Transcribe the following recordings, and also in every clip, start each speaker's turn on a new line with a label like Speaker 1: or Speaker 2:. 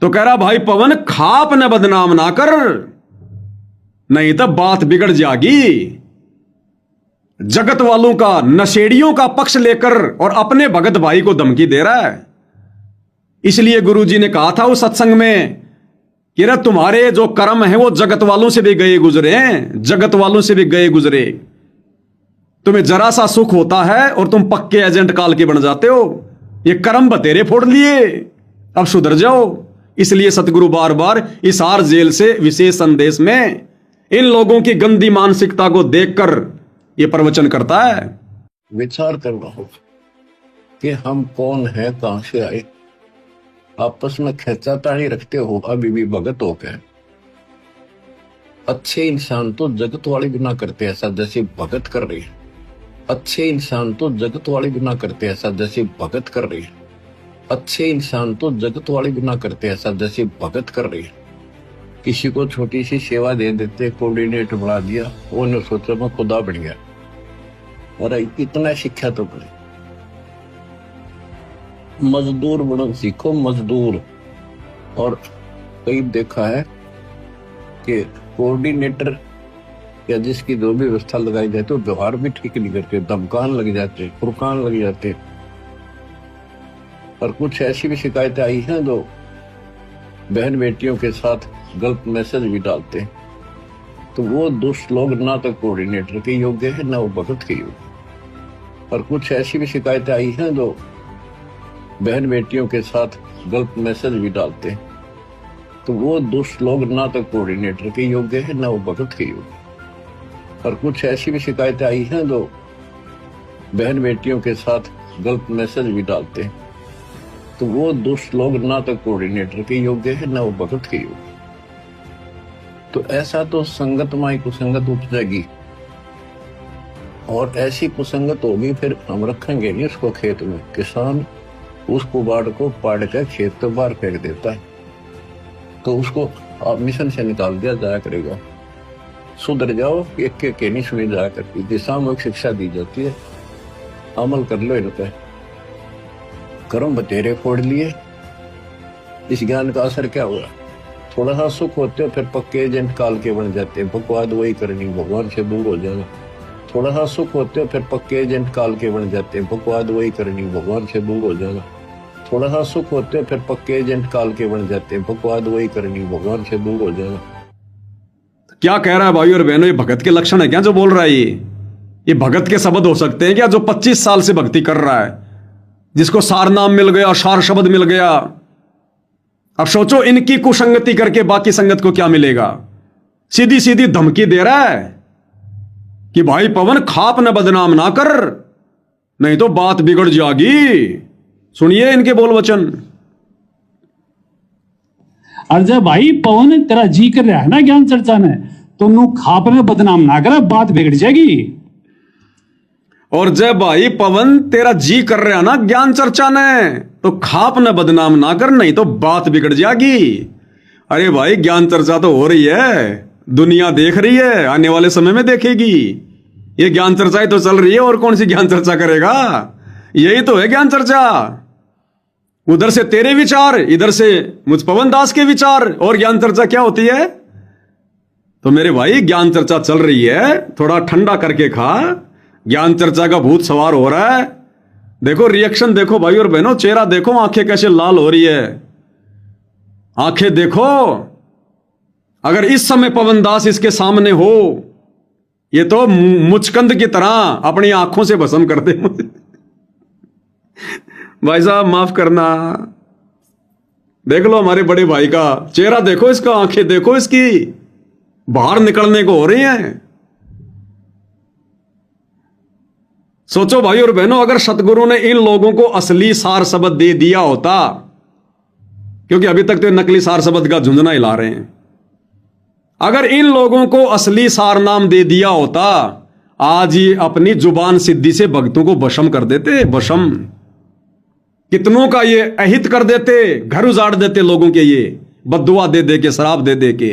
Speaker 1: तो कह रहा भाई पवन खाप न बदनाम ना कर, नहीं तो बात बिगड़ जाएगी। जगत वालों का, नशेड़ियों का पक्ष लेकर और अपने भगत भाई को धमकी दे रहा है। इसलिए गुरुजी ने कहा था उस सत्संग में कि रे तुम्हारे जो कर्म है वो जगत वालों से भी गए गुजरे हैं, जगत वालों से भी गए गुजरे। तुम्हें जरा सा सुख होता है और तुम पक्के एजेंट काल के बन जाते हो। ये कर्म बतेरे फोड़ लिए, अब सुधर जाओ। इसलिए सतगुरु बार बार हिसार जेल से विशेष संदेश में इन लोगों की गंदी मानसिकता को देखकर ये प्रवचन करता है।
Speaker 2: विचार करना होगा कि हम कौन है, कहां से आए। आपस में खेचातानी रखते हो अभी भी भगत हो गए। अच्छे इंसान तो जगत वाले गुनाह करते ऐसा जैसे भगत कर रही है। अच्छे इंसान तो जगत वाले गुनाह करते ऐसा जैसे भगत कर रही है। अच्छे इंसान तो जगत वाले गुनाह करते ऐसा जैसे भगत कर रही है। किसी को छोटी सी सेवा दे देते, कोऑर्डिनेटर बना दिया, वो ने सोचा मैं खुदा बन गया। और इतना शिक्षा तो पड़े, मजदूर बनो सीखो, मजदूर। और कई देखा है कि कोऑर्डिनेटर या जिसकी जो भी व्यवस्था लगाई जाती है वो व्यवहार भी ठीक नहीं करते, धमकान लग जाते, फुरकान लग जाते। और कुछ ऐसी भी शिकायतें आई हैं जो बहन बेटियों के साथ गलत मैसेज भी डालते हैं। तो वो दुष्ट लोग ना तो कोऑर्डिनेटर के योग्य है ना वो भगत के योग्य। और कुछ ऐसी भी शिकायतें आई हैं जो बहन बेटियों के साथ गलत मैसेज भी डालते हैं। तो वो दुष्ट लोग ना तो कोऑर्डिनेटर के योग्य है ना वो भगत के योग्य। और कुछ ऐसी भी शिकायतें आई हैं जो बहन बेटियों के साथ गलत मैसेज भी डालते हैं। तो वो दुष्ट लोग ना तो कोऑर्डिनेटर के योग्य है ना वो भगत के योग्य। तो ऐसा तो संगत माई कुसंगत उपजेगी, और ऐसी कुसंगत होगी फिर हम रखेंगे नहीं उसको खेत में। किसान उस कुबाड़ को पाड़ कर खेत तो बाहर फेंक देता है, तो उसको आप मिशन से निकाल दिया जाया करेगा। सुधर जाओ, एक के नहीं सुनी जाया करती, दिशात्मक शिक्षा दी जाती है, अमल कर लो इन पे। कर्म बतेरे फोड़ लिए, इस ज्ञान का असर क्या हुआ? थोड़ा सा सुख होते हो फिर पक्के एजेंट काल के बन जाते हैं, बकवाद वही करनी, भगवान से दूर हो जाना। थोड़ा सा सुख होते हो फिर पक्के एजेंट काल के बन जाते हैं, बकवाद वही करनी, भगवान से दूर हो जाना। थोड़ा सा सुख होते हो फिर पक्के एजेंट काल के बन जाते हैं, बकवाद वही करनी, भगवान से दूर हो जाना।
Speaker 1: क्या कह रहा है भाई और बहनों? ये भगत के लक्षण है क्या जो बोल रहा है? ये भगत के शब्द हो सकते हैं क्या जो 25 साल से भक्ति कर रहा है, जिसको सार नाम मिल गया, सार शब्द मिल गया? अब सोचो इनकी कुसंगति करके बाकी संगत को क्या मिलेगा। सीधी सीधी धमकी दे रहा है कि भाई पवन खाप न बदनाम ना कर, नहीं तो बात बिगड़ जाएगी। सुनिए इनके बोल वचन।
Speaker 3: और जब भाई पवन तेरा जी कर रहा है ना ज्ञान चर्चा ने, तो नू खाप ने बदनाम ना करे, बात बिगड़ जाएगी।
Speaker 1: और जब भाई पवन तेरा जी कर रहा है ना ज्ञान चर्चा ने, तो खाप न बदनाम ना कर, नहीं तो बात बिगड़ जाएगी। अरे भाई ज्ञान चर्चा तो हो रही है, दुनिया देख रही है, आने वाले समय में देखेगी। ये ज्ञान चर्चा तो चल रही है, और कौन सी ज्ञान चर्चा करेगा? यही तो है ज्ञान चर्चा। उधर से तेरे विचार, इधर से मुझ पवन दास के विचार, और ज्ञान चर्चा क्या होती है? तो मेरे भाई ज्ञान चर्चा चल रही है, थोड़ा ठंडा करके खा। ज्ञान चर्चा का भूत सवार हो रहा है। देखो रिएक्शन देखो भाई और बहनों, चेहरा देखो, आंखें कैसे लाल हो रही है, आंखें देखो। अगर इस समय पवन दास इसके सामने हो, ये तो मुचकंद की तरह अपनी आंखों से भस्म कर दे मुझे। भाई साहब माफ करना। देख लो हमारे बड़े भाई का चेहरा देखो, इसका आंखें देखो, इसकी बाहर निकलने को हो रही हैं। सोचो भाई और बहनों, अगर सतगुरु ने इन लोगों को असली सार शब्द दे दिया होता, क्योंकि अभी तक तो नकली सार शब्द का झुंझुना हिला रहे हैं, अगर इन लोगों को असली सार नाम दे दिया होता, आज ही अपनी जुबान सिद्धि से भक्तों को वशम कर देते। वशम कितनों का ये अहित कर देते, घर उजाड़ देते लोगों के, ये बद्दुआ दे दे के, शराब दे दे के।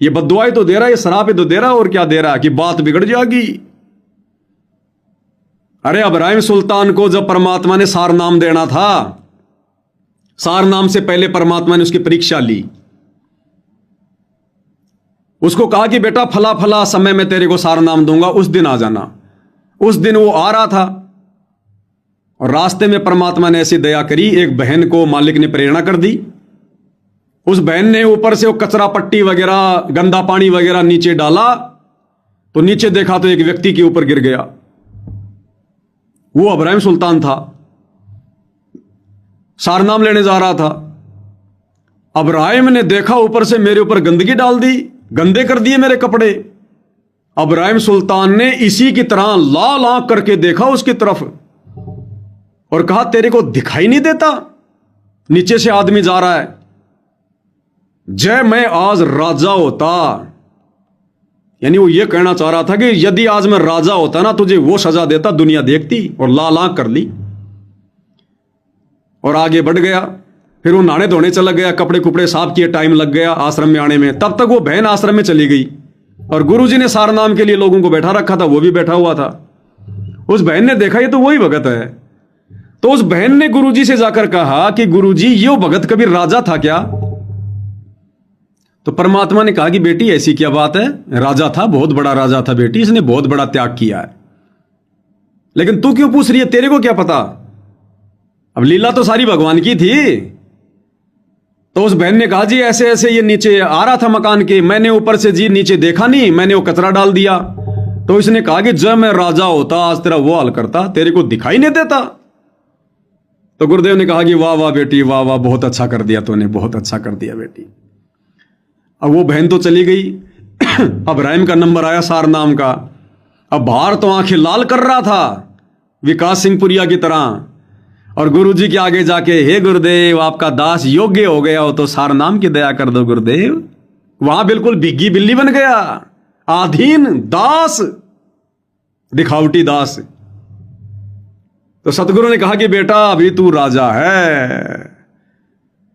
Speaker 1: ये बद्दुआ ही तो दे रहा है, ये शराब ही तो दे रहा है, और क्या दे रहा है कि बात बिगड़ जाएगी। अरे इब्राहिम सुल्तान को जब परमात्मा ने सार नाम देना था, सार नाम से पहले परमात्मा ने उसकी परीक्षा ली। उसको कहा कि बेटा फला फला समय में तेरे को सार नाम दूंगा, उस दिन आ जाना। उस दिन वो आ रहा था और रास्ते में परमात्मा ने ऐसी दया करी, एक बहन को मालिक ने प्रेरणा कर दी। उस बहन ने ऊपर से वो कचरा पट्टी वगैरह, गंदा पानी वगैरह नीचे डाला, तो नीचे देखा तो एक व्यक्ति के ऊपर गिर गया। वो अब्राहिम सुल्तान था, सारनाम लेने जा रहा था। अब्राहिम ने देखा ऊपर से मेरे ऊपर गंदगी डाल दी, गंदे कर दिए मेरे कपड़े। अब्राहिम सुल्तान ने इसी की तरह लाल आंख करके देखा उसकी तरफ और कहा तेरे को दिखाई नहीं देता नीचे से आदमी जा रहा है? जय मैं आज राजा होता, यानी वो ये कहना चाह रहा था कि यदि आज मैं राजा होता ना, तुझे वो सजा देता, दुनिया देखती। और लाल आंख कर ली और आगे बढ़ गया। फिर वो नहाने धोने चला गया, कपड़े कुपड़े साफ किए, टाइम लग गया आश्रम में आने में। तब तक वो बहन आश्रम में चली गई और गुरुजी ने सारनाम के लिए लोगों को बैठा रखा था, वो भी बैठा हुआ था। उस बहन ने देखा ये तो वही भगत है, तो उस बहन ने गुरुजी से जाकर कहा कि गुरुजी ये भगत कभी राजा था क्या? तो परमात्मा ने कहा कि बेटी ऐसी क्या बात है, राजा था, बहुत बड़ा राजा था बेटी, इसने बहुत बड़ा त्याग किया है। लेकिन तू क्यों पूछ रही है, तेरे को क्या पता? अब लीला तो सारी भगवान की थी। तो उस बहन ने कहा जी ऐसे ऐसे ये नीचे आ रहा था मकान के, मैंने ऊपर से जी नीचे देखा नहीं, मैंने वो कचरा डाल दिया। तो इसने कहा कि जब मैं राजा होता आज तेरा वो हाल करता, तेरे को दिखाई नहीं देता। तो गुरुदेव ने कहा कि वाह वाह बेटी, वाह वाह, बहुत अच्छा कर दिया तूने, बहुत अच्छा कर दिया बेटी। अब वो बहन तो चली गई। अब्राहिम का नंबर आया सारनाम का। अब बाहर तो आंखें लाल कर रहा था विकास सिंह पुरिया की तरह, और गुरुजी के आगे जाके हे गुरुदेव आपका दास योग्य हो गया हो तो सारनाम की दया कर दो गुरुदेव। वहां बिल्कुल भिग्गी बिल्ली बन गया, आधीन दास, दिखावटी दास। तो सतगुरु ने कहा कि बेटा अभी तू राजा है।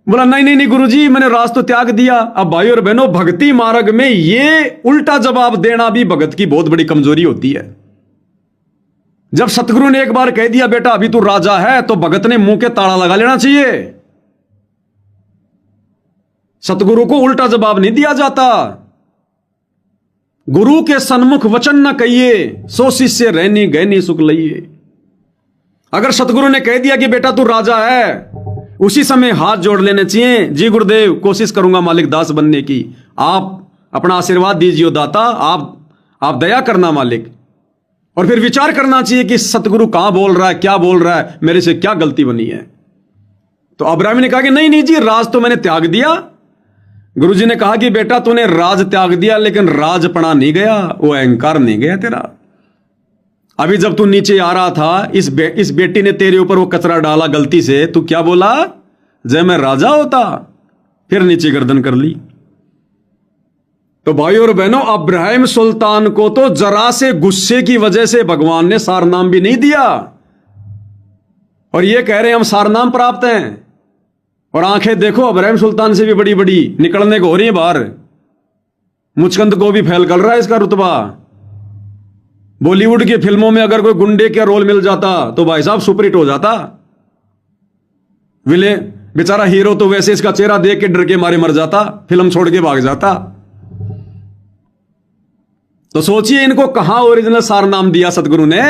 Speaker 1: बोला नहीं नहीं नहीं गुरुजी, मैंने राज तो त्याग दिया। अब भाई और बहनों, भक्ति मार्ग में ये उल्टा जवाब देना भी भगत की बहुत बड़ी कमजोरी होती है। जब सतगुरु ने एक बार कह दिया बेटा अभी तू राजा है, तो भगत ने मुंह के ताला लगा लेना चाहिए। सतगुरु को उल्टा जवाब नहीं दिया जाता। गुरु के सन्मुख वचन न कहिए, सो शिष्य रहनी गहनी सुख लइए। अगर सतगुरु ने कह दिया कि बेटा तू राजा है, उसी समय हाथ जोड़ लेने चाहिए, जी गुरुदेव कोशिश करूंगा मालिक दास बनने की, आप अपना आशीर्वाद दीजिए दाता, आप दया करना मालिक। और फिर विचार करना चाहिए कि सतगुरु कहां बोल रहा है, क्या बोल रहा है, मेरे से क्या गलती बनी है। तो अब्राहिम ने कहा कि नहीं नहीं जी, राज तो मैंने त्याग दिया। गुरुजी ने कहा कि बेटा तूने राज त्याग दिया, लेकिन राजपना नहीं गया, वो अहंकार नहीं गया तेरा। अभी जब तू नीचे आ रहा था, इस बेटी ने तेरे ऊपर वो कचरा डाला गलती से, तू क्या बोला, जय मैं राजा होता, फिर नीचे गर्दन कर ली। तो भाई और बहनों, अब्राहिम सुल्तान को तो जरा से गुस्से की वजह से भगवान ने सारनाम भी नहीं दिया, और ये कह रहे हैं हम सारनाम प्राप्त हैं। और आंखें देखो अब्राहिम सुल्तान से भी बड़ी बड़ी निकलने को हो रही है बाहर। मुचकंद को भी फैल कर रहा है इसका रुतबा। बॉलीवुड की फिल्मों में अगर कोई गुंडे का रोल मिल जाता तो भाई साहब सुपरहिट हो जाता। विले बेचारा हीरो तो वैसे इसका चेहरा देख के डर के मारे मर जाता, फिल्म छोड़ के भाग जाता। तो सोचिए इनको कहां ओरिजिनल सारनाम दिया सतगुरु ने।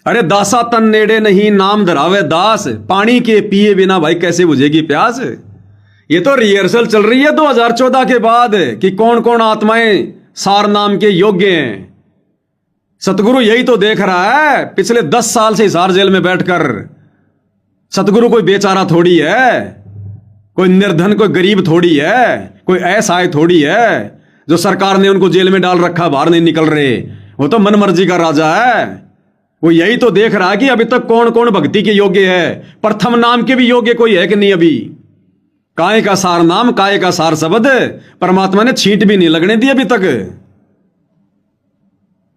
Speaker 1: अरे दासा तन नेड़े नहीं नाम धरावे दास, पानी के पिए बिना भाई कैसे बुझेगी प्यास। ये तो रिहर्सल चल रही है 2014 के बाद कि कौन कौन आत्माएं सार नाम के योग्य हैं। सतगुरु यही तो देख रहा है पिछले 10 साल से हिसार जेल में बैठकर। सतगुरु कोई बेचारा थोड़ी है, कोई निर्धन, कोई गरीब थोड़ी है, कोई असहाय थोड़ी है जो सरकार ने उनको जेल में डाल रखा, बाहर नहीं निकल रहे। वो तो मन मर्जी का राजा है। वो यही तो देख रहा है कि अभी तक कौन कौन भक्ति के योग्य है। प्रथम नाम के भी योग्य कोई है कि नहीं। अभी काय का सार नाम, काय का सार शब्द परमात्मा ने छींट भी नहीं लगने दी अभी तक।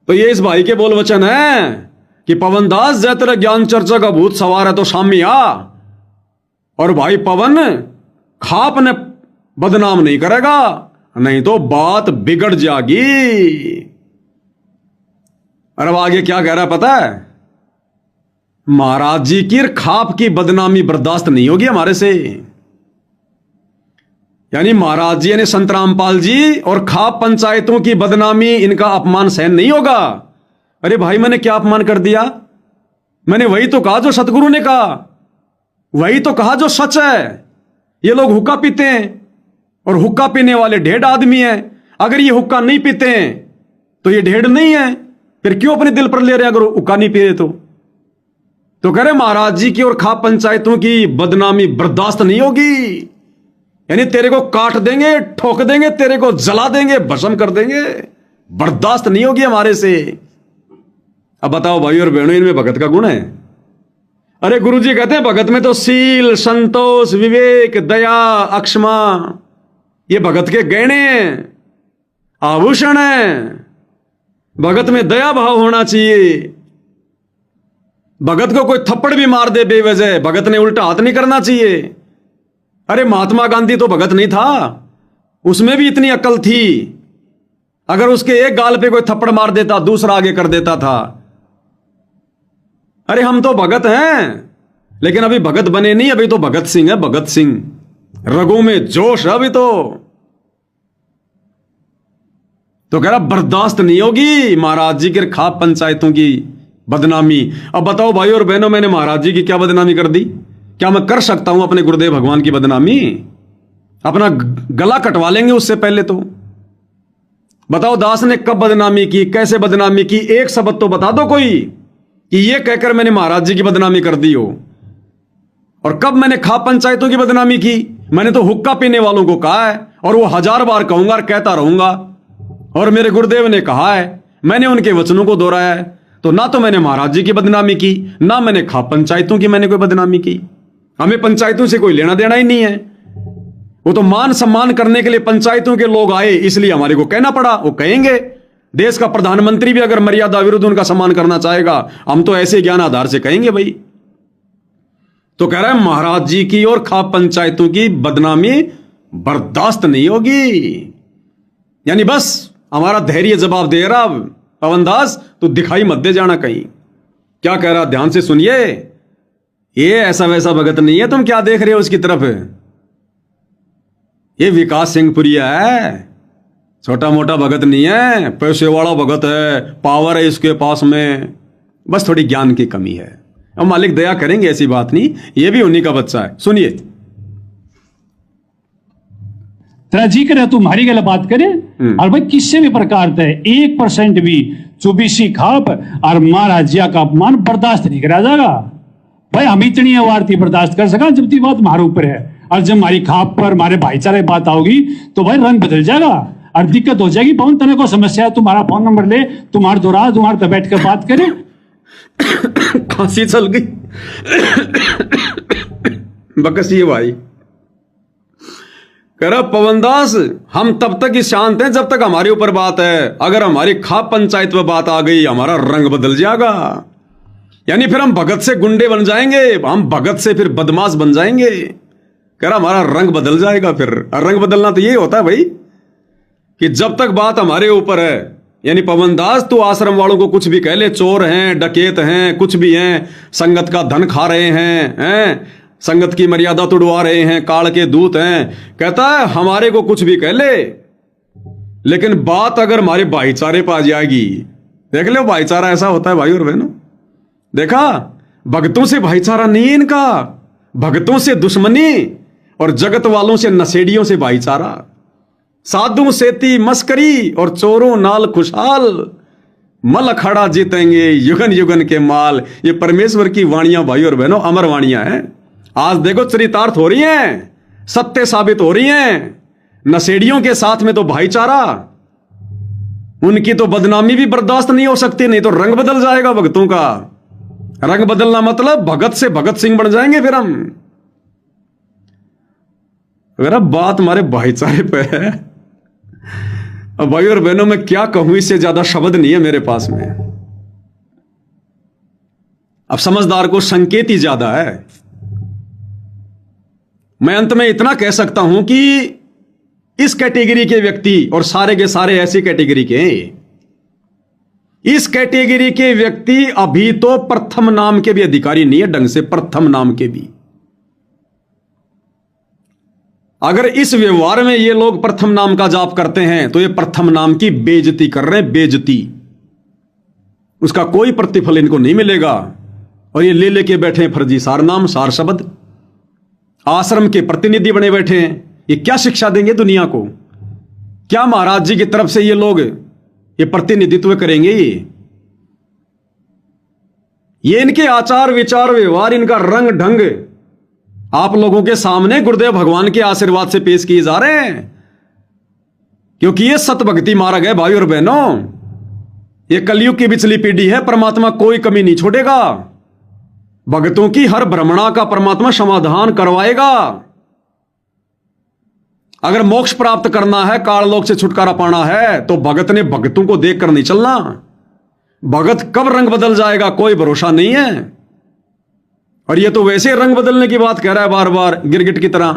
Speaker 1: तो ये इस भाई के बोल वचन है कि पवन दास जय तेरा ज्ञान चर्चा का भूत सवार है तो शामी आ। और भाई पवन खाप ने बदनाम नहीं करेगा, नहीं तो बात बिगड़ जाएगी। और अब आगे क्या कह रहा है पता है? महाराज जी की खाप की बदनामी बर्दाश्त नहीं होगी हमारे से। यानी महाराज जी यानी संत रामपाल जी और खाप पंचायतों की बदनामी, इनका अपमान सहन नहीं होगा। अरे भाई मैंने क्या अपमान कर दिया? मैंने वही तो कहा जो सतगुरु ने कहा, वही तो कहा जो सच है। ये लोग हुक्का पीते हैं और हुक्का पीने वाले ढेड आदमी हैं। अगर ये हुक्का नहीं पीते हैं तो ये ढेड नहीं है, फिर क्यों अपने दिल पर ले रहे हैं अगर हुक्का नहीं पी रहे तो कह रहे महाराज जी की और खाप पंचायतों की बदनामी बर्दाश्त नहीं होगी। यानी तेरे को काट देंगे, ठोक देंगे, तेरे को जला देंगे, भस्म कर देंगे, बर्दाश्त नहीं होगी हमारे से। अब बताओ भाई और बहनों, इनमें भगत का गुण है? अरे गुरुजी कहते हैं भगत में तो शील, संतोष, विवेक, दया, अक्षमा, ये भगत के गहने हैं, आभूषण हैं। भगत में दया भाव होना चाहिए। भगत को कोई थप्पड़ भी मार दे बेवजह, भगत ने उल्टा हाथ नहीं करना चाहिए। अरे महात्मा गांधी तो भगत नहीं था, उसमें भी इतनी अक्ल थी। अगर उसके एक गाल पे कोई थप्पड़ मार देता, दूसरा आगे कर देता था। अरे हम तो भगत हैं, लेकिन अभी भगत बने नहीं, अभी तो भगत सिंह है, भगत सिंह। रगों में जोश है अभी तो कह रहा बर्दाश्त नहीं होगी महाराज जी के खाप पंचायतों की बदनामी। अब बताओ भाई और बहनों, मैंने महाराज जी की क्या बदनामी कर दी? क्या मैं कर सकता हूं अपने गुरुदेव भगवान की बदनामी? अपना गला कटवा लेंगे उससे पहले तो। बताओ दास ने कब बदनामी की, कैसे बदनामी की? एक शब्द तो बता दो कोई कि ये कहकर मैंने महाराज जी की बदनामी कर दी हो। और कब मैंने खाप पंचायतों की बदनामी की? मैंने तो हुक्का पीने वालों को कहा है, और वो 1000 बार कहूंगा और कहता रहूंगा। और मेरे गुरुदेव ने कहा है, मैंने उनके वचनों को दोहराया है। तो ना तो मैंने महाराज जी की बदनामी की, ना मैंने खाप पंचायतों की मैंने कोई बदनामी की। हमें पंचायतों से कोई लेना देना ही नहीं है। वो तो मान सम्मान करने के लिए पंचायतों के लोग आए, इसलिए हमारे को कहना पड़ा। वो कहेंगे, देश का प्रधानमंत्री भी अगर मर्यादा विरुद्ध उनका सम्मान करना चाहेगा, हम तो ऐसे ज्ञान आधार से कहेंगे भाई। तो कह रहा है महाराज जी की और खाप पंचायतों की बदनामी बर्दाश्त नहीं होगी। यानी बस हमारा धैर्य जवाब दे रहा। पवन दास तो दिखाई मत दे जाना कहीं। क्या कह रहा, ध्यान से सुनिए। ये ऐसा वैसा भगत नहीं है, तुम क्या देख रहे हो उसकी तरफ। ये विकास सिंह पुरिया है, छोटा मोटा भगत नहीं है, पैसे वाला भगत है, पावर है इसके पास में। बस थोड़ी ज्ञान की कमी है। अब मालिक दया करेंगे, ऐसी बात नहीं, ये भी उन्हीं का बच्चा है। सुनिए।
Speaker 3: तेरा जी करे तुम्हारी गल बात करे, और भाई किसी भी प्रकार से 1% भी चुबीसी खाप और महाराज जी का अपमान बर्दाश्त नहीं करा जाएगा। भाई हम इतनी आवारती बर्दाश्त कर सका जब ती बात हमारे ऊपर है, और जब हमारी खाप पर हमारे भाईचारे बात आओगी तो भाई रंग बदल जाएगा और दिक्कत हो जाएगी। पवन तने को समस्या है, तुम्हारा फोन नंबर ले, तुम्हारे दोरा तुम्हारे तो बैठ कर बात करे।
Speaker 1: खांसी चल गई बकसी भाई। कह रहा पवनदास, हम तब तक ही शांत हैं जब तक हमारे ऊपर बात है। अगर हमारी खाप पंचायत में बात आ गई, हमारा रंग बदल जाएगा। यानी फिर हम भगत से गुंडे बन जाएंगे, हम भगत से फिर बदमाश बन जाएंगे। कह रहा हमारा रंग बदल जाएगा फिर। और रंग बदलना तो ये होता है भाई कि जब तक बात हमारे ऊपर है, यानी पवनदास तू आश्रम वालों को कुछ भी कह ले, चोर हैं, डकैत हैं, कुछ भी हैं, संगत का धन खा रहे हैं, संगत की मर्यादा तोड़वा रहे हैं, काल के दूत हैं, कहता है हमारे को कुछ भी कह ले, लेकिन बात अगर हमारे भाईचारे पर आ जाएगी। देख लो भाईचारा ऐसा होता है भाई और बहनों। देखा, भक्तों से भाईचारा नहीं है इनका, भक्तों से दुश्मनी और जगत वालों से नशेड़ियों से भाईचारा। साधु सेती मस्करी और चोरों नाल खुशहाल, मल अखाड़ा जीतेंगे युगन युगन के माल। ये परमेश्वर की वाणियां भाई और बहनों, अमर वाणियां हैं। आज देखो चरितार्थ हो रही हैं, सत्य साबित हो रही हैं। नशेड़ियों के साथ में तो भाईचारा, उनकी तो बदनामी भी बर्दाश्त नहीं हो सकती, नहीं तो रंग बदल जाएगा भक्तों का। रंग बदलना मतलब भगत से भगत सिंह बन जाएंगे फिर हम। अगर अब बात हमारे भाईचारे पे है, अब भाई और बहनों मैं क्या कहूं, इससे ज्यादा शब्द नहीं है मेरे पास में। अब समझदार को संकेत ही ज्यादा है। मैं अंत में इतना कह सकता हूं कि इस कैटेगरी के व्यक्ति और सारे के सारे ऐसी कैटेगरी के हैं, इस कैटेगरी के व्यक्ति अभी तो प्रथम नाम के भी अधिकारी नहीं है ढंग से, प्रथम नाम के भी। अगर इस व्यवहार में ये लोग प्रथम नाम का जाप करते हैं तो ये प्रथम नाम की बेइज्जती कर रहे हैं, बेइज्जती। उसका कोई प्रतिफल इनको नहीं मिलेगा। और ये ले लेके बैठे हैं फर्जी सार नाम, सार शब्द, आश्रम के प्रतिनिधि बने बैठे हैं। ये क्या शिक्षा देंगे दुनिया को? क्या महाराज जी की तरफ से ये लोग ये प्रतिनिधित्व करेंगे? ये इनके आचार विचार व्यवहार, इनका रंग ढंग आप लोगों के सामने गुरुदेव भगवान के आशीर्वाद से पेश किए जा रहे हैं, क्योंकि ये सतभक्ति मार्ग है भाई और बहनों। ये कलयुग की पिछली पीढ़ी है, परमात्मा कोई कमी नहीं छोड़ेगा। भक्तों की हर भ्रमणा का परमात्मा समाधान करवाएगा। अगर मोक्ष प्राप्त करना है, काललोक से छुटकारा पाना है, तो भगत ने भक्तों को देखकर नहीं चलना। भगत कब रंग बदल जाएगा कोई भरोसा नहीं है। और ये तो वैसे रंग बदलने की बात कह रहा है बार बार गिरगिट की तरह।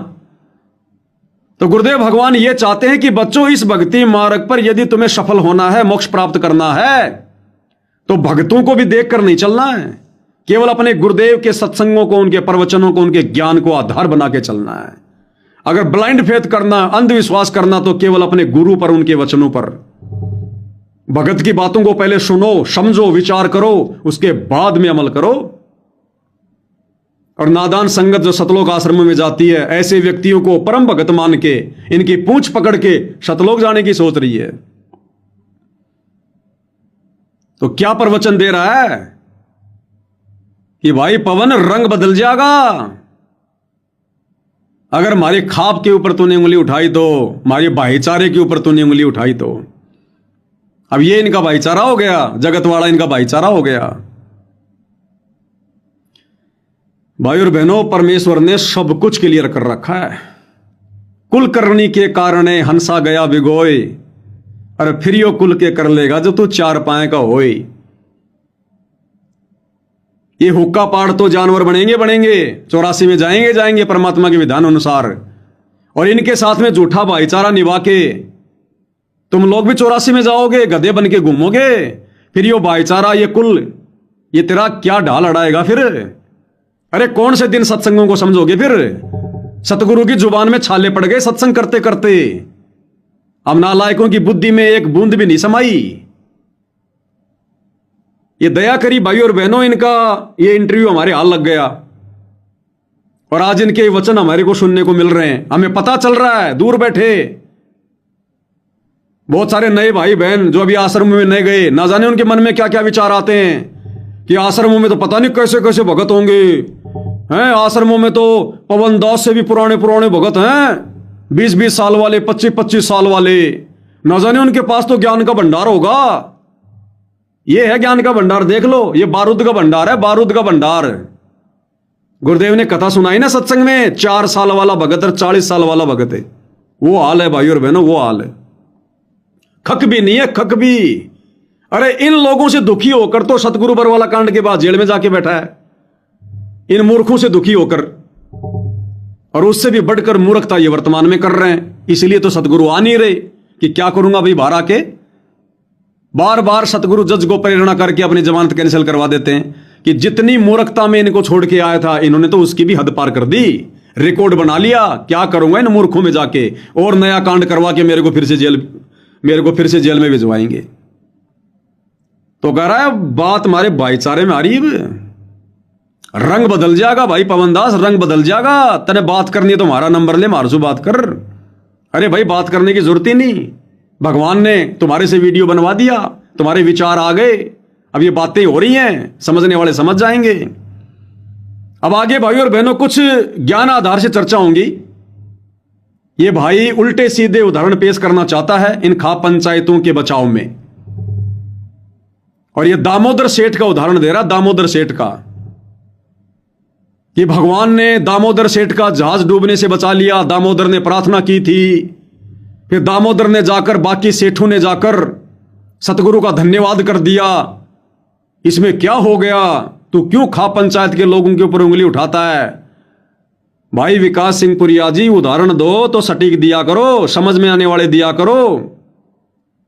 Speaker 1: तो गुरुदेव भगवान ये चाहते हैं कि बच्चों, इस भक्ति मार्ग पर यदि तुम्हें सफल होना है, मोक्ष प्राप्त करना है, तो भक्तों को भी देखकर नहीं चलना है। केवल अपने गुरुदेव के सत्संगों को, उनके प्रवचनों को, उनके ज्ञान को आधार बना के चलना है। अगर ब्लाइंड फेथ करना, अंधविश्वास करना, तो केवल अपने गुरु पर, उनके वचनों पर। भगत की बातों को पहले सुनो, समझो, विचार करो, उसके बाद में अमल करो। और नादान संगत जो सतलोक आश्रम में जाती है, ऐसे व्यक्तियों को परम भगत मान के, इनकी पूंछ पकड़ के सतलोक जाने की सोच रही है। तो क्या प्रवचन दे रहा है कि भाई पवन रंग बदल जाएगा अगर हमारे खाप के ऊपर तूने उंगली उठाई तो, हमारे भाईचारे के ऊपर तूने उंगली उठाई तो। अब ये इनका भाईचारा हो गया, जगत वाला इनका भाईचारा हो गया। भाई और बहनों, परमेश्वर ने सब कुछ क्लियर कर रखा है। कुल करनी के कारण हंसा गया भिगोए, अरे फिर यो कुल के कर लेगा जो तू चार पाए का होए। ये हुक्का पाड़ तो जानवर बनेंगे 84 में जाएंगे परमात्मा के विधान अनुसार। और इनके साथ में झूठा भाईचारा निभा के तुम लोग भी 84 में जाओगे, गधे बन के घूमोगे। फिर यो भाईचारा, ये कुल, ये तेरा क्या ढाल अड़ाएगा फिर? अरे कौन से दिन सत्संगों को समझोगे फिर? सतगुरु की जुबान में छाले पड़ गए सत्संग करते करते। अब नालायकों की बुद्धि में एक बूंद भी नहीं समाई। ये दया करी भाई और बहनों, इनका ये इंटरव्यू हमारे हाल लग गया और आज इनके वचन हमारे को सुनने को मिल रहे हैं। हमें पता चल रहा है, दूर बैठे बहुत सारे नए भाई बहन जो अभी आश्रम में नहीं गए, ना जाने उनके मन में क्या क्या विचार आते हैं कि आश्रमों में तो पता नहीं कैसे कैसे भगत होंगे हैं। आश्रमों में तो पवन दास से भी पुराने पुराने भगत हैं, 20-20 साल वाले, 25-25 साल वाले। ना जाने उनके पास तो ज्ञान का भंडार होगा। ये है ज्ञान का भंडार, देख लो, ये बारूद का भंडार है, बारूद का भंडार। गुरुदेव ने कथा सुनाई ना सत्संग में, 4 साल वाला भगत और 40 साल वाला भगत है। वो हाल है भाई और बहनों, वो हाल है। खक भी नहीं है, खक भी। अरे इन लोगों से दुखी होकर तो सतगुरु बरवाला कांड के बाद जेल में जाके बैठा है, इन मूर्खों से दुखी होकर। और उससे भी बढ़कर मूर्खता ये वर्तमान में कर रहे हैं। इसलिए तो सतगुरु आ नहीं रहे कि क्या करूंगा भाई बाहर आके। बार बार सतगुरु जज को प्रेरणा करके अपनी जमानत कैंसिल करवा देते हैं कि जितनी मूर्खता में इनको छोड़ के आया था, इन्होंने तो उसकी भी हद पार कर दी, रिकॉर्ड बना लिया। क्या करूंगा इन मूर्खों में जाके, और नया कांड करवा के मेरे को फिर से जेल में भिजवाएंगे। तो कह रहा है बात हमारे भाईचारे में आ रही है। रंग बदल जाएगा भाई पवन दास, रंग बदल जाएगा। तने बात करनी है तो हमारा नंबर ले, मार से बात कर। अरे भाई बात करने की जरूरत ही नहीं, भगवान ने तुम्हारे से वीडियो बनवा दिया, तुम्हारे विचार आ गए, अब ये बातें हो रही हैं, समझने वाले समझ जाएंगे। अब आगे भाई और बहनों कुछ ज्ञान आधार से चर्चा होंगी। ये भाई उल्टे सीधे उदाहरण पेश करना चाहता है इन खाप पंचायतों के बचाव में। और ये दामोदर सेठ का उदाहरण दे रहा, दामोदर सेठ का, कि भगवान ने दामोदर सेठ का जहाज डूबने से बचा लिया। दामोदर ने प्रार्थना की थी, फिर दामोदर ने जाकर, बाकी सेठों ने जाकर सतगुरु का धन्यवाद कर दिया। इसमें क्या हो गया? तू क्यों खाप पंचायत के लोगों के ऊपर उंगली उठाता है? भाई विकास सिंह पुरिया जी, उदाहरण दो तो सटीक दिया करो, समझ में आने वाले दिया करो।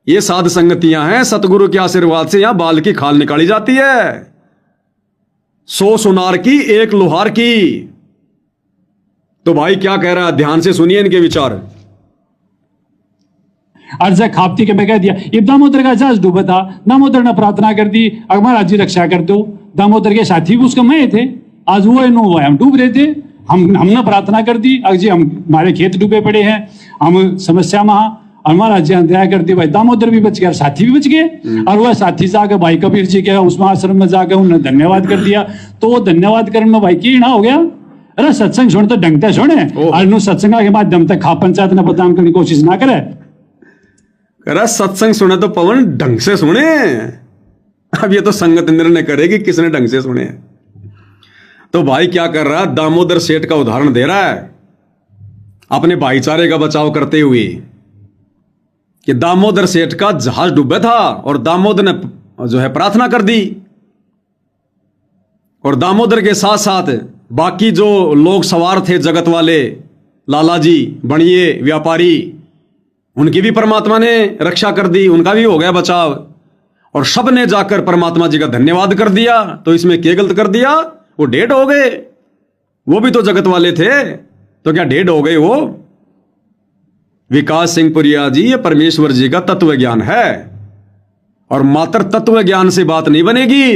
Speaker 1: ये साध संगतियां हैं, सतगुरु के आशीर्वाद से यहां बाल की खाल निकाली जाती है। 100 सुनार की 1 लोहार की। तो भाई क्या कह रहा है, ध्यान से सुनिए इनके विचार।
Speaker 3: अर्ज खापती के मैं कह दिया, ये दामोदर का जहाज डूबा था, दामोदर ने प्रार्थना कर दी, अगर महाराज जी रक्षा कर दो। दामोदर के साथी भी उसके मैं थे, आज वो है नो वो है, हम डूब रहे थे, हमने प्रार्थना कर दी, अगर जी हमारे खेत डूबे पड़े हैं, हम समस्या में, और महाराज जी ने दया कर दी, भाई दामोदर भी बच गया और साथी भी बच गए। और वह साथी जाकर भाई कबीर जी के उसमें आश्रम में जाकर उन्होंने धन्यवाद कर दिया। तो वो धन्यवाद करने में भाई की ना हो गया, अरे सत्संग सुन तो ढंग से सुने, और सत्संग के माध्यम तक खा पंचायत ने बदनाम करने की कोशिश ना करे।
Speaker 1: अरे सत्संग सुने तो पवन ढंग से सुने। अब ये तो संगत निर्णय करेगी किसने ढंग से सुने। तो भाई क्या कर रहा है, दामोदर सेठ का उदाहरण दे रहा है अपने भाईचारे का बचाव करते हुए कि दामोदर सेठ का जहाज डूबा था और दामोदर ने जो है प्रार्थना कर दी, और दामोदर के साथ साथ बाकी जो लोग सवार थे जगत वाले, लालाजी, बणिए, व्यापारी, उनकी भी परमात्मा ने रक्षा कर दी, उनका भी हो गया बचाव। और सब ने जाकर परमात्मा जी का धन्यवाद कर दिया। तो इसमें क्या गलत कर दिया, वो डेड हो गए, वो भी तो जगत वाले थे, तो क्या डेड हो गए वो। विकास सिंह पुरिया जी, ये परमेश्वर जी का तत्व ज्ञान है, और मात्र तत्व ज्ञान से बात नहीं बनेगी।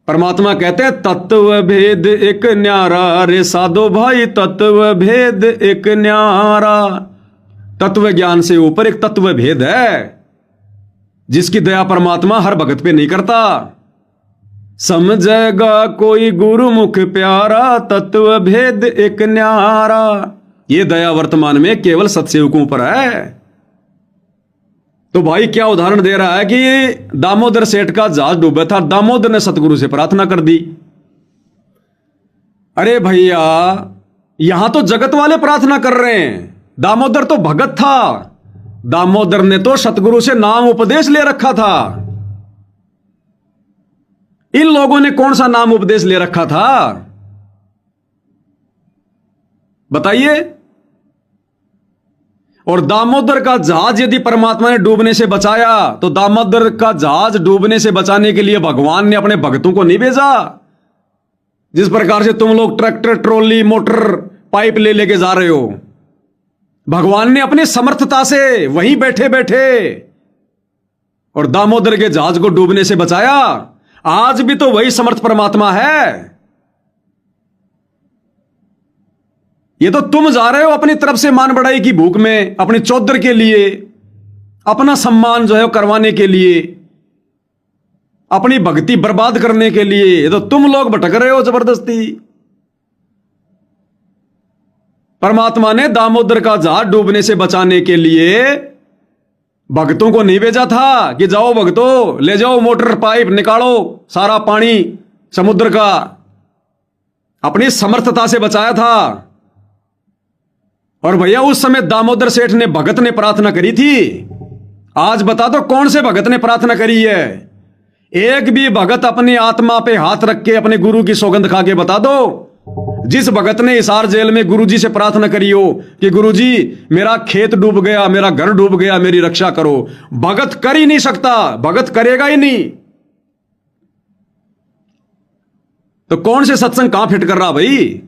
Speaker 1: परमात्मा कहते हैं तत्व भेद एक न्यारा, रे साधो भाई तत्व भेद एक न्यारा। तत्व ज्ञान से ऊपर एक तत्व भेद है जिसकी दया परमात्मा हर भगत पे नहीं करता। समझेगा कोई गुरुमुख प्यारा, तत्व भेद एक न्यारा। ये दया वर्तमान में केवल सत्सेवकों पर है। तो भाई क्या उदाहरण दे रहा है कि दामोदर सेठ का जहाज डूबा था, दामोदर ने सतगुरु से प्रार्थना कर दी। अरे भैया, यहां तो जगत वाले प्रार्थना कर रहे हैं, दामोदर तो भगत था। दामोदर ने तो सतगुरु से नाम उपदेश ले रखा था। इन लोगों ने कौन सा नाम उपदेश ले रखा था, बताइए। और दामोदर का जहाज यदि परमात्मा ने डूबने से बचाया, तो दामोदर का जहाज डूबने से बचाने के लिए भगवान ने अपने भक्तों को नहीं भेजा। जिस प्रकार से तुम लोग ट्रैक्टर, ट्रॉली, मोटर, पाइप ले लेके जा रहे हो, भगवान ने अपनी समर्थता से वहीं बैठे बैठे और दामोदर के जहाज को डूबने से बचाया। आज भी तो वही समर्थ परमात्मा है। ये तो तुम जा रहे हो अपनी तरफ से मान बढ़ाई की भूख में, अपनी चौधर के लिए, अपना सम्मान जो है करवाने के लिए, अपनी भक्ति बर्बाद करने के लिए। ये तो तुम लोग भटक रहे हो जबरदस्ती। परमात्मा ने दामोदर का जहाज डूबने से बचाने के लिए भक्तों को नहीं भेजा था कि जाओ भक्तों, ले जाओ मोटर, पाइप, निकालो सारा पानी समुद्र का। अपनी समर्थता से बचाया था। और भैया उस समय दामोदर सेठ ने, भगत ने प्रार्थना करी थी। आज बता दो कौन से भगत ने प्रार्थना करी है। एक भी भगत अपनी आत्मा पे हाथ रख के अपने गुरु की सौगंध खा के बता दो, जिस भगत ने हिसार जेल में गुरुजी से प्रार्थना करी हो कि गुरुजी मेरा खेत डूब गया, मेरा घर डूब गया, मेरी रक्षा करो। भगत कर ही नहीं सकता, भगत करेगा ही नहीं। तो कौन से सत्संग कहां फिट कर रहा भाई।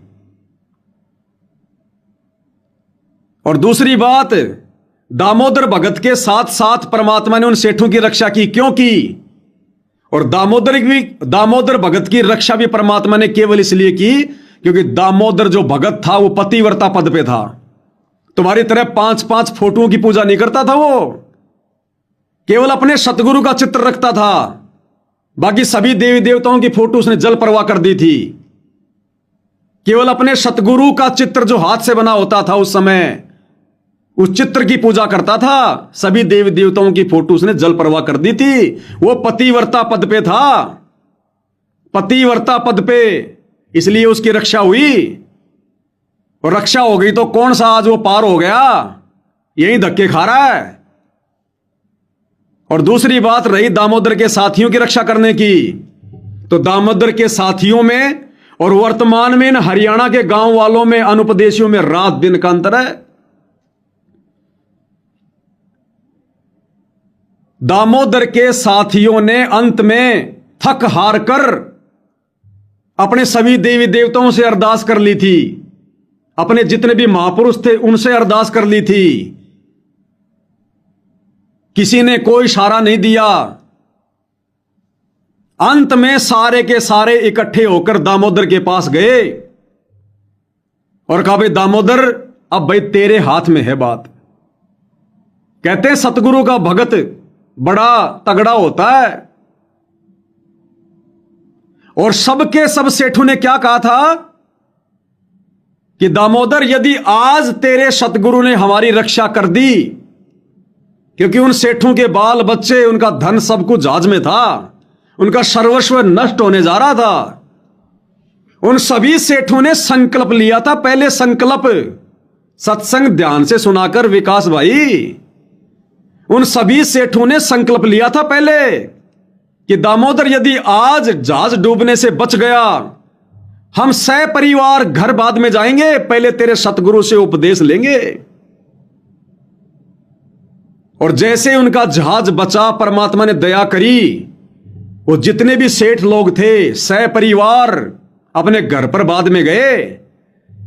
Speaker 1: और दूसरी बात, दामोदर भगत के साथ साथ परमात्मा ने उन सेठों की रक्षा की, क्यों की। और दामोदर भगत की रक्षा भी परमात्मा ने केवल इसलिए की क्योंकि दामोदर जो भगत था वो पतिव्रता पद पे था। तुम्हारी तरह 5-5 फोटोओं की पूजा नहीं करता था वो, केवल अपने सतगुरु का चित्र रखता था। बाकी सभी देवी देवताओं की फोटो उसने जल प्रवाह कर दी थी। केवल अपने सतगुरु का चित्र जो हाथ से बना होता था उस समय, उस चित्र की पूजा करता था। सभी देवी देवताओं की फोटो उसने जल प्रवाह कर दी थी। वो पतिव्रता पद पे था, पतिव्रता पद पे, इसलिए उसकी रक्षा हुई। और रक्षा हो गई तो कौन सा आज वो पार हो गया, यही धक्के खा रहा है। और दूसरी बात रही दामोदर के साथियों की रक्षा करने की, तो दामोदर के साथियों में और वर्तमान में इन हरियाणा के गांव वालों में, अनुपदेशियों में रात दिन का अंतर है। दामोदर के साथियों ने अंत में थक हार कर अपने सभी देवी देवताओं से अरदास कर ली थी, अपने जितने भी महापुरुष थे उनसे अरदास कर ली थी। किसी ने कोई इशारा नहीं दिया। अंत में सारे के सारे इकट्ठे होकर दामोदर के पास गए और कहा, भाई दामोदर, अब भाई तेरे हाथ में है बात। कहते हैं सतगुरु का भगत बड़ा तगड़ा होता है। और सबके सब सेठों ने क्या कहा था कि दामोदर, यदि आज तेरे सतगुरु ने हमारी रक्षा कर दी, क्योंकि उन सेठों के बाल बच्चे, उनका धन सब कुछ जहाज में था, उनका सर्वस्व नष्ट होने जा रहा था। उन सभी सेठों ने संकल्प लिया था, पहले संकल्प सत्संग ध्यान से सुनाकर विकास भाई, उन सभी सेठों ने संकल्प लिया था पहले कि दामोदर, यदि आज जहाज डूबने से बच गया, हम सपरिवार घर बाद में जाएंगे, पहले तेरे सतगुरु से उपदेश लेंगे। और जैसे उनका जहाज बचा, परमात्मा ने दया करी, वो जितने भी सेठ लोग थे सपरिवार अपने घर पर बाद में गए।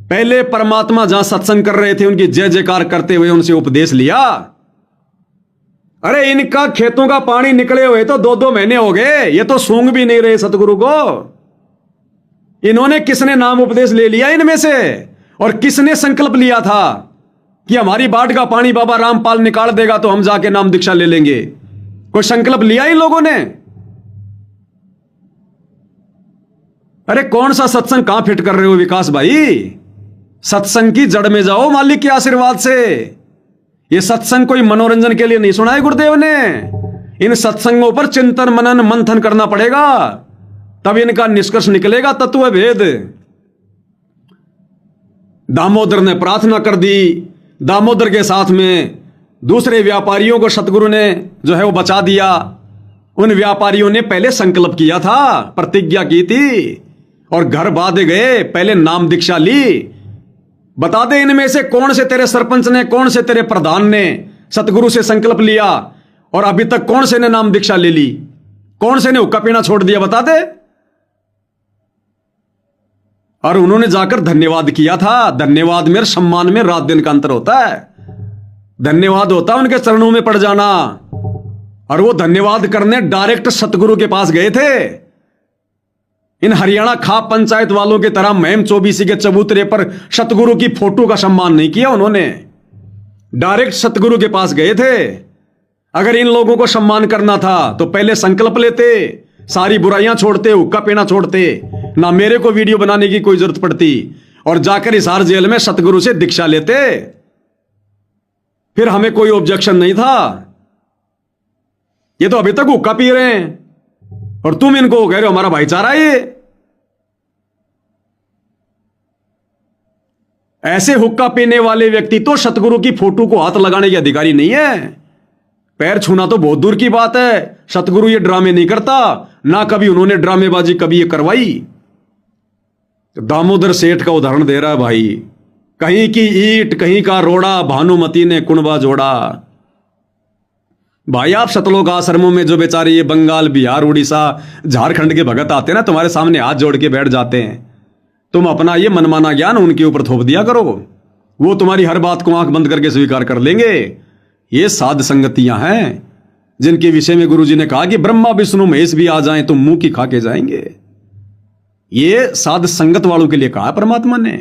Speaker 1: पहले परमात्मा जहां सत्संग कर रहे थे उनकी जय जयकार करते हुए उनसे उपदेश लिया। अरे इनका खेतों का पानी निकले हुए तो 2-2 महीने हो गए, ये तो सूंघ भी नहीं रहे सतगुरु को। इन्होंने किसने नाम उपदेश ले लिया इनमें से? और किसने संकल्प लिया था कि हमारी बाढ़ का पानी बाबा रामपाल निकाल देगा तो हम जाके नाम दीक्षा ले लेंगे? कोई संकल्प लिया इन लोगों ने? अरे कौन सा सत्संग कहां फिट कर रहे हो विकास भाई? सत्संग की जड़ में जाओ मालिक के आशीर्वाद से। ये सत्संग कोई मनोरंजन के लिए नहीं सुना है गुरुदेव ने। इन सत्संगों पर चिंतन मनन मंथन करना पड़ेगा, तब इनका निष्कर्ष निकलेगा तत्व भेद। दामोदर ने प्रार्थना कर दी। दामोदर के साथ में दूसरे व्यापारियों को सतगुरु ने जो है वो बचा दिया। उन व्यापारियों ने पहले संकल्प किया था, प्रतिज्ञा की थी और घर बांधे गए, पहले नाम दीक्षा ली। बता दे इनमें से कौन से तेरे सरपंच ने, कौन से तेरे प्रधान ने सतगुरु से संकल्प लिया और अभी तक कौन से ने नाम दीक्षा ले ली? कौन से ने हुक्का पीना छोड़ दिया? बता दे। और उन्होंने जाकर धन्यवाद किया था। धन्यवाद में और सम्मान में रात दिन का अंतर होता है। धन्यवाद होता है उनके चरणों में पड़ जाना, और वो धन्यवाद करने डायरेक्ट सतगुरु के पास गए थे। इन हरियाणा खाप पंचायत वालों की तरह महम चौबीसी के चबूतरे पर सतगुरु की फोटो का सम्मान नहीं किया उन्होंने, डायरेक्ट सतगुरु के पास गए थे। अगर इन लोगों को सम्मान करना था तो पहले संकल्प लेते, सारी बुराइयां छोड़ते, हुक्का पीना छोड़ते, ना मेरे को वीडियो बनाने की कोई जरूरत पड़ती, और जाकर हिसार जेल में सतगुरु से दीक्षा लेते, फिर हमें कोई ऑब्जेक्शन नहीं था। ये तो अभी तक हुक्का पी रहे हैं और तुम इनको कह रहे हो हमारा भाईचारा ये। ऐसे हुक्का पीने वाले व्यक्ति तो सतगुरु की फोटो को हाथ लगाने के अधिकारी नहीं है। पैर छूना तो बहुत दूर की बात है। सतगुरु ये ड्रामे नहीं करता, ना कभी उन्होंने ड्रामेबाजी कभी ये करवाई। दामोदर सेठ का उदाहरण दे रहा है भाई। कहीं की ईंट कहीं का रोड़ा, भानुमती ने कुणबा जोड़ा। भाई आप सतलोक आश्रमों में जो बेचारे ये बंगाल, बिहार, उड़ीसा, झारखंड के भगत आते हैं ना, तुम्हारे सामने हाथ जोड़ के बैठ जाते हैं, तुम अपना ये मनमाना ज्ञान उनके ऊपर थोप दिया करो, वो तुम्हारी हर बात को आंख बंद करके स्वीकार कर लेंगे। ये साध संगतियां हैं जिनके विषय में गुरुजी ने कहा कि ब्रह्मा विष्णु महेश भी आ जाएं तो मुंह की खा के जाएंगे। ये साध संगत वालों के लिए कहा परमात्मा ने।